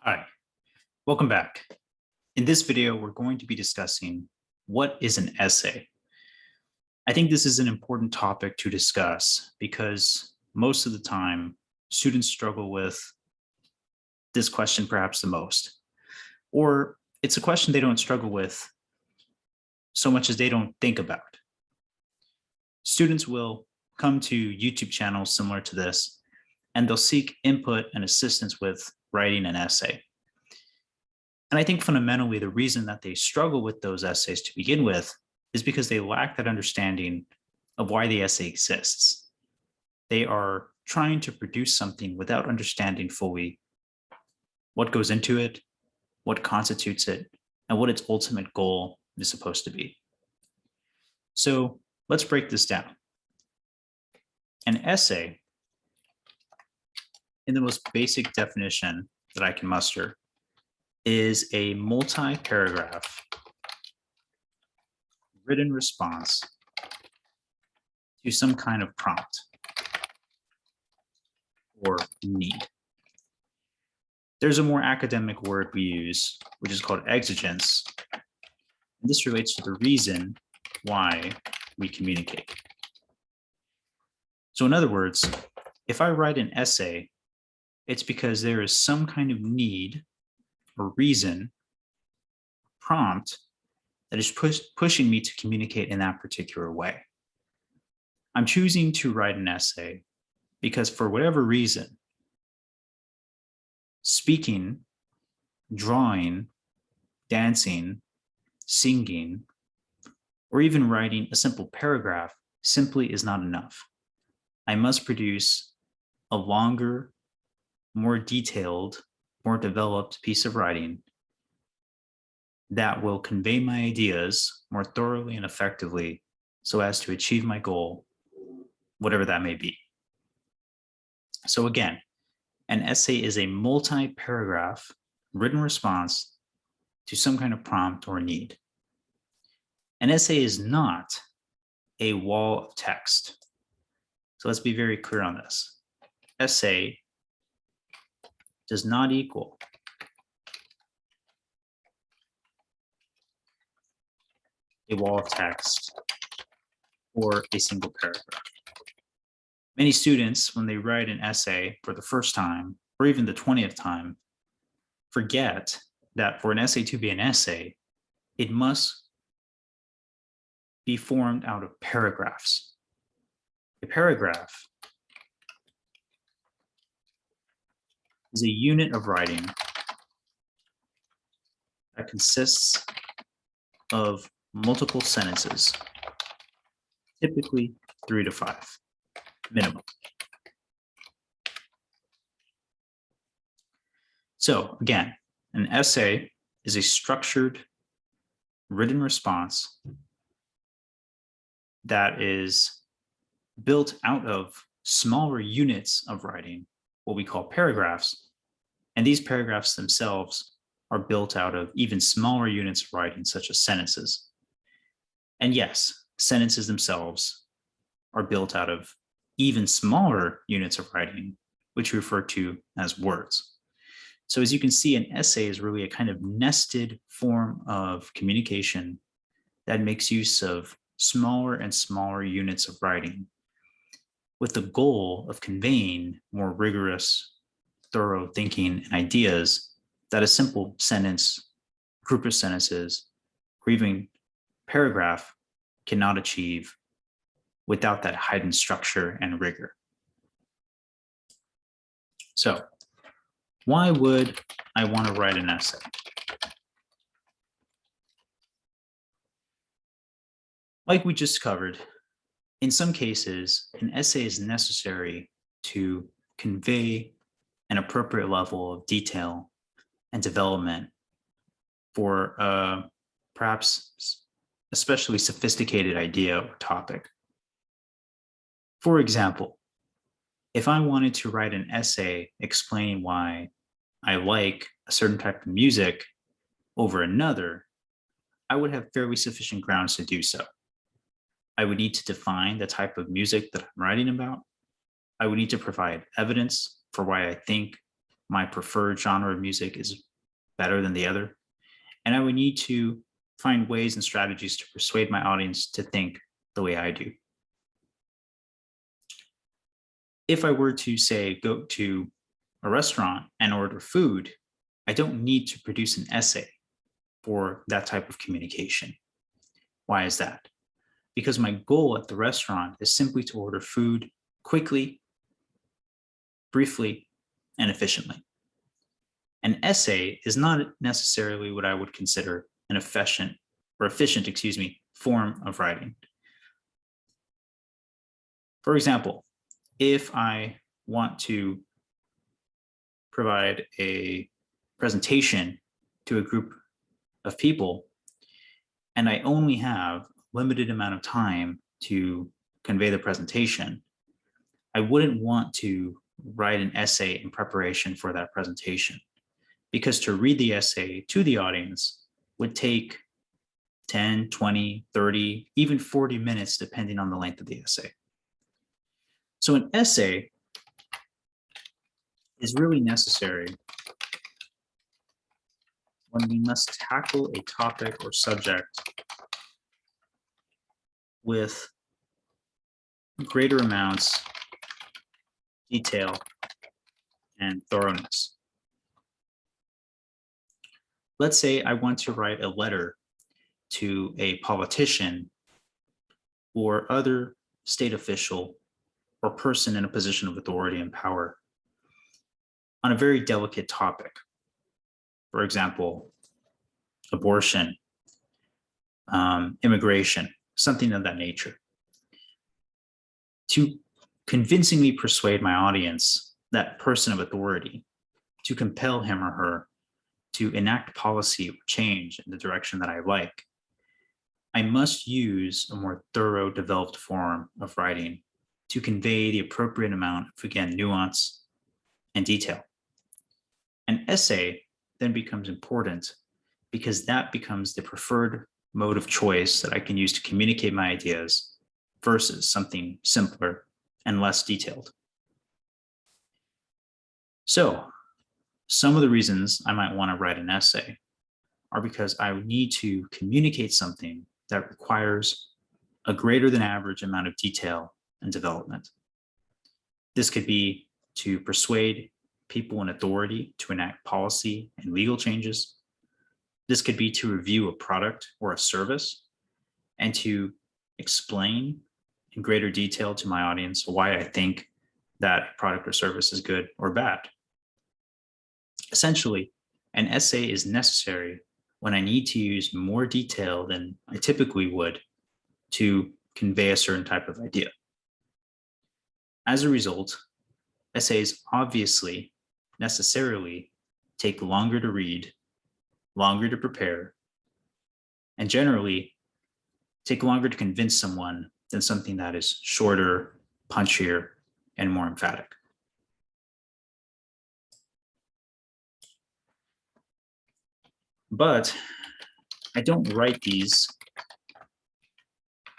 Hi, welcome back. In this video, we're going to be discussing what is an essay. I think this is an important topic to discuss because most of the time, students struggle with this question perhaps the most, or it's a question they don't struggle with so much as they don't think about. Students will come to YouTube channels similar to this, and they'll seek input and assistance with writing an essay. And I think fundamentally, the reason that they struggle with those essays to begin with is because they lack that understanding of why the essay exists. They are trying to produce something without understanding fully what goes into it, what constitutes it, and what its ultimate goal is supposed to be. So let's break this down. An essay, in the most basic definition that I can muster, is a multi-paragraph written response to some kind of prompt or need. There's a more academic word we use, which is called exigence. And this relates to the reason why we communicate. So in other words, if I write an essay, it's because there is some kind of need or reason, prompt, that is pushing me to communicate in that particular way. I'm choosing to write an essay because for whatever reason, speaking, drawing, dancing, singing, or even writing a simple paragraph simply is not enough. I must produce a longer, more detailed, more developed piece of writing that will convey my ideas more thoroughly and effectively so as to achieve my goal, whatever that may be. So again, an essay is a multi-paragraph written response to some kind of prompt or need. An essay is not a wall of text. So let's be very clear on this. Essay does not equal a wall of text or a single paragraph. Many students, when they write an essay for the first time, or even the 20th time, forget that for an essay to be an essay, it must be formed out of paragraphs. A paragraph is a unit of writing that consists of multiple sentences, typically 3 to 5, minimum. So again, an essay is a structured written response that is built out of smaller units of writing, what we call paragraphs. And these paragraphs themselves are built out of even smaller units of writing, such as sentences. And yes, sentences themselves are built out of even smaller units of writing, which we refer to as words. So as you can see, an essay is really a kind of nested form of communication that makes use of smaller and smaller units of writing with the goal of conveying more rigorous, thorough thinking and ideas that a simple sentence, group of sentences, or even paragraph cannot achieve without that heightened structure and rigor. So, why would I want to write an essay? Like we just covered, in some cases, an essay is necessary to convey an appropriate level of detail and development for perhaps especially sophisticated idea or topic. For example, if I wanted to write an essay explaining why I like a certain type of music over another, I would have fairly sufficient grounds to do so. I would need to define the type of music that I'm writing about. I would need to provide evidence for why I think my preferred genre of music is better than the other. And I would need to find ways and strategies to persuade my audience to think the way I do. If I were to say, go to a restaurant and order food, I don't need to produce an essay for that type of communication. Why is that? Because my goal at the restaurant is simply to order food quickly, briefly, and efficiently. An essay is not necessarily what I would consider an efficient form of writing. For example, if I want to provide a presentation to a group of people, and I only have a limited amount of time to convey the presentation, I wouldn't want to write an essay in preparation for that presentation, because to read the essay to the audience would take 10, 20, 30, even 40 minutes, depending on the length of the essay. So an essay is really necessary when we must tackle a topic or subject with greater amounts of detail and thoroughness. Let's say I want to write a letter to a politician or other state official or person in a position of authority and power on a very delicate topic. For example, abortion, immigration, something of that nature. To convincingly persuade my audience, that person of authority, to compel him or her to enact policy or change in the direction that I like, I must use a more thorough, developed form of writing to convey the appropriate amount of, again, nuance and detail. An essay then becomes important because that becomes the preferred mode of choice that I can use to communicate my ideas versus something simpler and less detailed. So, some of the reasons I might want to write an essay are because I would need to communicate something that requires a greater than average amount of detail and development. This could be to persuade people in authority to enact policy and legal changes. This could be to review a product or a service and to explain in greater detail to my audience why I think that product or service is good or bad. Essentially, an essay is necessary when I need to use more detail than I typically would to convey a certain type of idea. As a result, essays obviously necessarily take longer to read, longer to prepare, and generally take longer to convince someone than something that is shorter, punchier, and more emphatic. But I don't write these,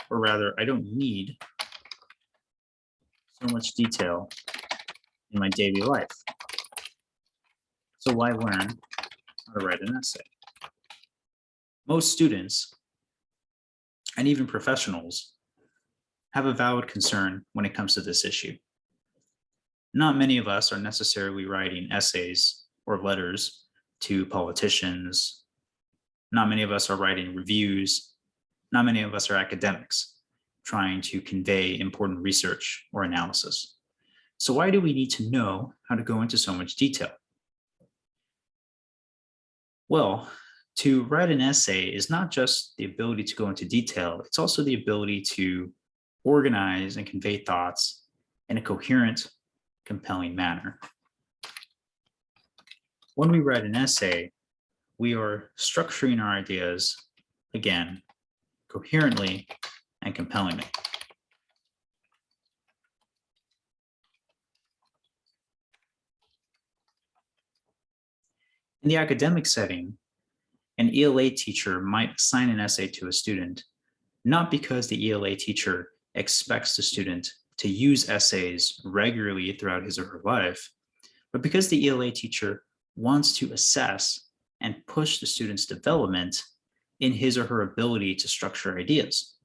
or rather, I don't need so much detail in my daily life. So why learn how to write an essay? Most students, and even professionals, have a valid concern when it comes to this issue. Not many of us are necessarily writing essays or letters to politicians. Not many of us are writing reviews. Not many of us are academics trying to convey important research or analysis. So why do we need to know how to go into so much detail? Well, to write an essay is not just the ability to go into detail, it's also the ability to organize and convey thoughts in a coherent, compelling manner. When we write an essay, we are structuring our ideas, again, coherently and compellingly. In the academic setting, an ELA teacher might assign an essay to a student, not because the ELA teacher expects the student to use essays regularly throughout his or her life, but because the ELA teacher wants to assess and push the student's development in his or her ability to structure ideas.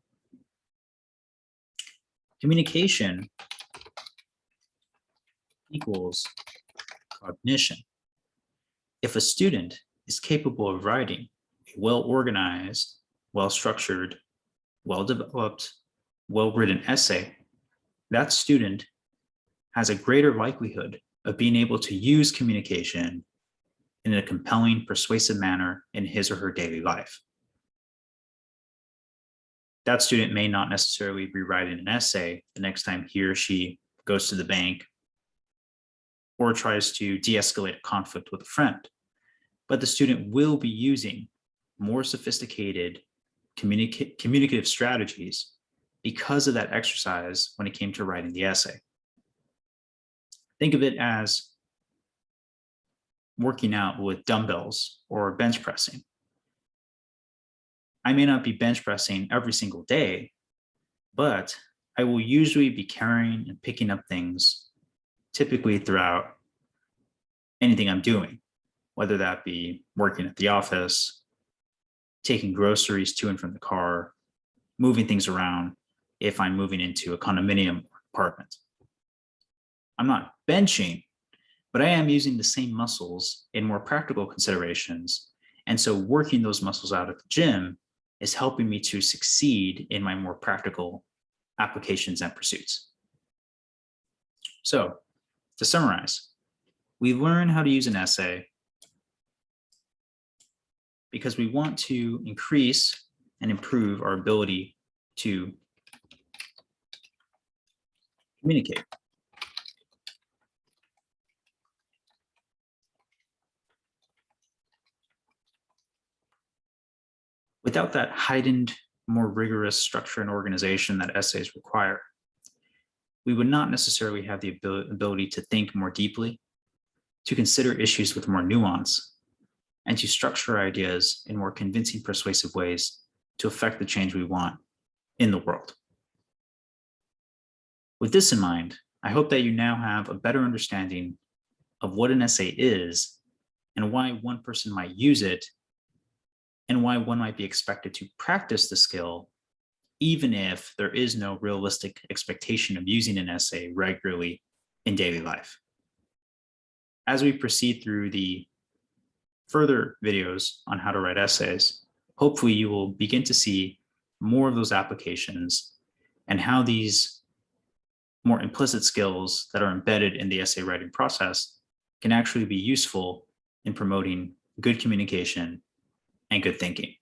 Communication equals cognition. If a student is capable of writing a well-organized, well-structured, well-developed, well-written essay, that student has a greater likelihood of being able to use communication in a compelling, persuasive manner in his or her daily life. That student may not necessarily be writing an essay the next time he or she goes to the bank or tries to de-escalate a conflict with a friend, but the student will be using more sophisticated communicative strategies because of that exercise when it came to writing the essay. Think of it as working out with dumbbells or bench pressing. I may not be bench pressing every single day, but I will usually be carrying and picking up things typically throughout anything I'm doing, whether that be working at the office, taking groceries to and from the car, moving things around if I'm moving into a condominium apartment. I'm not benching, but I am using the same muscles in more practical considerations. And so working those muscles out at the gym is helping me to succeed in my more practical applications and pursuits. So to summarize, we learn how to use an essay because we want to increase and improve our ability to communicate. Without that heightened, more rigorous structure and organization that essays require, we would not necessarily have the ability to think more deeply, to consider issues with more nuance, and to structure ideas in more convincing, persuasive ways to affect the change we want in the world. With this in mind, I hope that you now have a better understanding of what an essay is and why one person might use it and why one might be expected to practice the skill, even if there is no realistic expectation of using an essay regularly in daily life. As we proceed through the further videos on how to write essays, hopefully you will begin to see more of those applications and how these more implicit skills that are embedded in the essay writing process can actually be useful in promoting good communication and good thinking.